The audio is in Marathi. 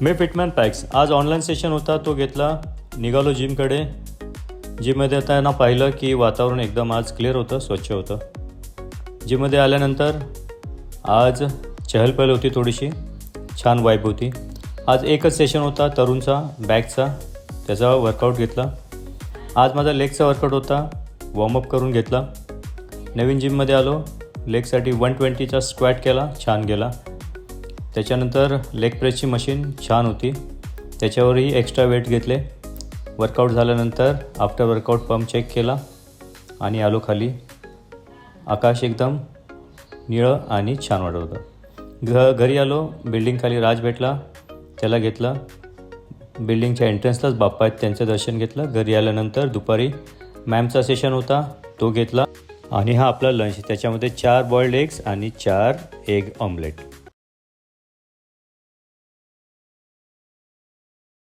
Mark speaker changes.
Speaker 1: मी फिटमॅन पॅक्स आज ऑनलाईन सेशन होता तो घेतला. निघालो जिमकडे. जिममध्ये येताना पाहिलं की वातावरण एकदम आज क्लिअर होतं, स्वच्छ होतं. जिममध्ये आल्यानंतर आज चहलपहल होती, थोडीशी छान वाईब होती. आज एकच सेशन होता तरुणचा बॅकचा, त्याचा वर्कआउट घेतला. आज माझा लेगचा वर्कआउट होता, वॉर्मअप करून घेतला. नवीन जिममध्ये आलो, लेगसाठी 120चा स्क्वॅट केला, छान गेला. त्याच्यानंतर लेग प्रेसची मशीन छान होती, त्याच्यावरही एक्स्ट्रा वेट घेतले. वर्कआउट झाल्यानंतर आफ्टर वर्कआउट पंप चेक केला आणि आलो खाली. आकाश एकदम निळं आणि छान वाटत होतं. घरी आलो, बिल्डिंग राज भेटला, त्याला घेतला. बिल्डिंगच्या एंट्रन्सलाच बाप्पा आहेत, त्यांचं दर्शन घेतलं. घरी आल्यानंतर दुपारी मॅमचा सेशन होता, तो घेतला. आणि हा आपला लंच, त्याच्यामध्ये 4 बॉइल्ड एग्स आणि 4 एग ऑमलेट.